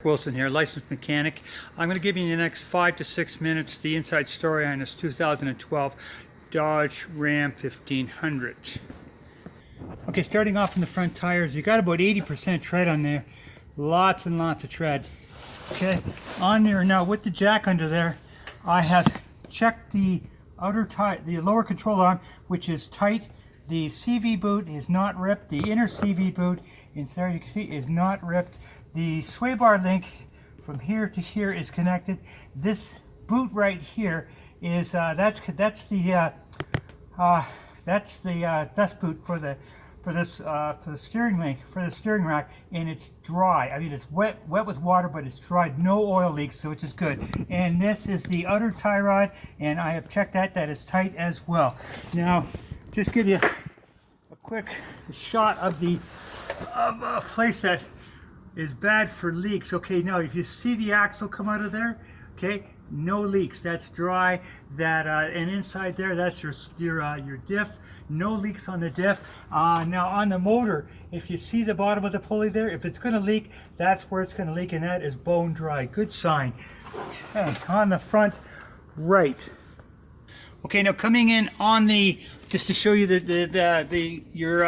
Wilson here, licensed mechanic. I'm going to give you in the next 5 to 6 minutes the inside story on this 2012 Dodge Ram 1500. Okay, starting off in the front tires, you got about 80% tread on there. Lots and lots of tread. Okay, on there now with the jack under there, I have checked the outer tire, the lower control arm, which is tight. The CV boot is not ripped. The inner CV boot, inside you can see, is not ripped. The sway bar link from here to here is connected. This boot right here is that's the dust boot for the steering link, for the steering rack, and it's dry. I mean, it's wet with water, but it's dried. No oil leaks, so which is good. And this is the outer tie rod, and I have checked that. That is tight as well. Now, just give you a quick shot of a place that is bad for leaks. Okay, now if you see the axle come out of there, okay, no leaks. That's dry. That and inside there, that's your diff. No leaks on the diff. Now on the motor, if you see the bottom of the pulley there, if it's going to leak, that's where it's going to leak, and that is bone dry. Good sign. Okay, on the front right. Okay, now coming in on the, just to show you your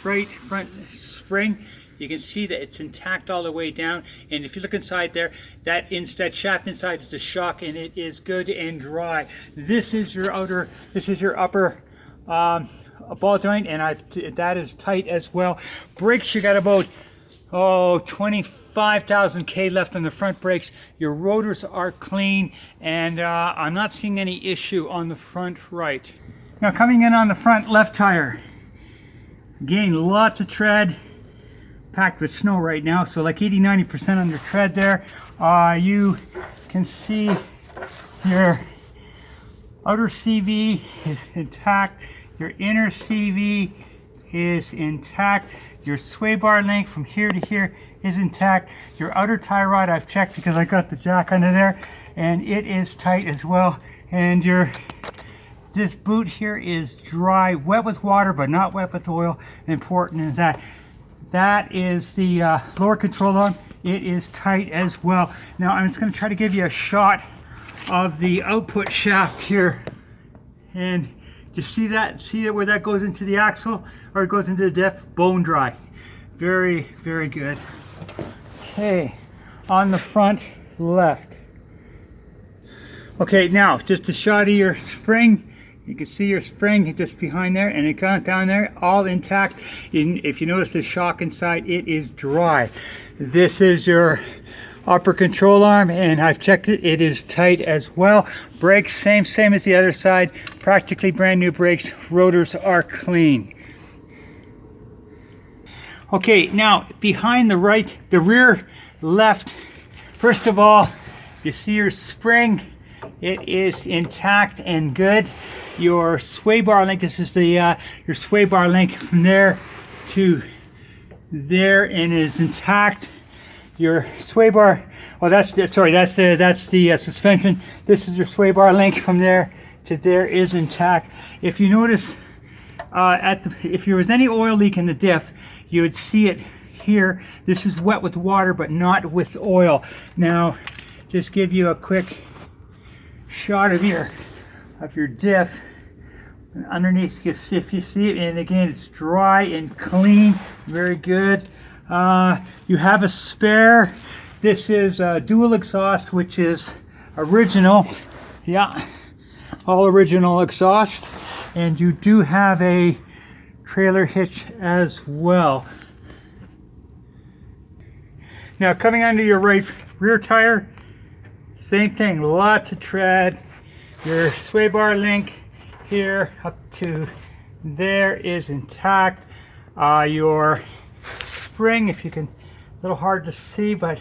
right front spring, you can see that it's intact all the way down, and if you look inside there, that shaft inside is the shock, and it is good and dry. This is your upper ball joint, and that is tight as well. Brakes, you got about 25,000 K left on the front brakes. Your rotors are clean, and I'm not seeing any issue on the front right. Now coming in on the front left tire, again, lots of tread, packed with snow right now, so like 80-90% on your tread there. You can see your outer CV is intact, your inner CV is intact, your sway bar link from here to here is intact, your outer tie rod I've checked because I got the jack under there, and it is tight as well, and this boot here is dry, wet with water but not wet with oil. Important is that is the lower control arm. It is tight as well. Now I'm just going to try to give you a shot of the output shaft here, and you see where that goes into the axle, or it goes into the diff. Bone dry. Very, very good. Okay, on the front left. Okay, now just a shot of your spring. You can see your spring just behind there, and it got down there, all intact. If you notice the shock inside, it is dry. This is your upper control arm, and I've checked it. It is tight as well. Brakes, same as the other side. Practically brand new brakes. Rotors are clean. Okay, now behind the rear left. First of all, you see your spring. It is intact and good. Your sway bar link, this is your sway bar link from there to there, and is intact. Your sway bar, that's the suspension. This is your sway bar link from there to there is intact. If you notice, if there was any oil leak in the diff, you would see it here. This is wet with water but not with oil. Now, just give you a quick shot of your diff underneath, if you see it, and again, it's dry and clean. Very good. You have a spare. This is dual exhaust, which is original. Yeah, all original exhaust. And you do have a trailer hitch as well. Now coming onto your right rear tire, same thing, lots of tread. Your sway bar link here up to there is intact. Your spring, if you can, a little hard to see, but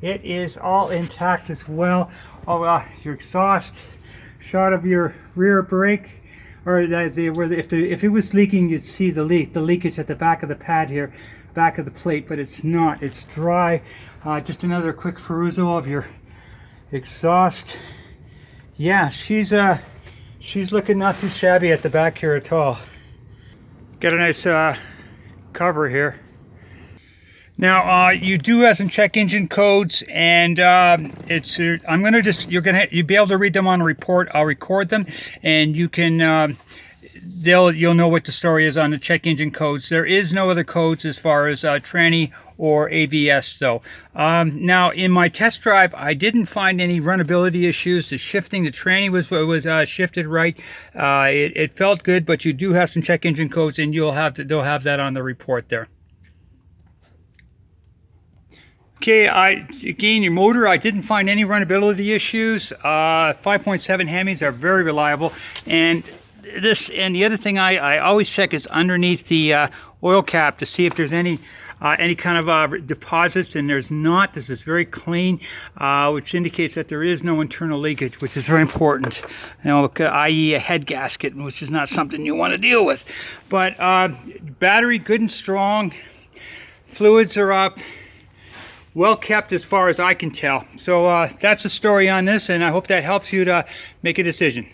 it is all intact as well. Your exhaust, shot of your rear brake, or if it was leaking, you'd see the leak. The leakage at the back of the pad here, back of the plate, but it's not. It's dry. Just another quick perusal of your exhaust. Yeah, she's looking not too shabby at the back here at all. Got a nice cover here. Now you do have some check engine codes, and it's I'm gonna just you'll be able to read them on a report. I'll record them, and you can you'll know what the story is on the check engine codes. There is no other codes as far as tranny or AVS though. Now in my test drive, I didn't find any runnability issues. The shifting, the tranny was shifted right. It felt good, but you do have some check engine codes, and they'll have that on the report there. Okay, again, your motor, I didn't find any runnability issues. 5.7 Hemis are very reliable, and the other thing I always check is underneath the oil cap to see if there's any kind of deposits, and there's not. This is very clean, which indicates that there is no internal leakage, which is very important. You know, i.e. a head gasket, which is not something you want to deal with. But battery good and strong, fluids are up. Well kept as far as I can tell. So that's the story on this, and I hope that helps you to make a decision.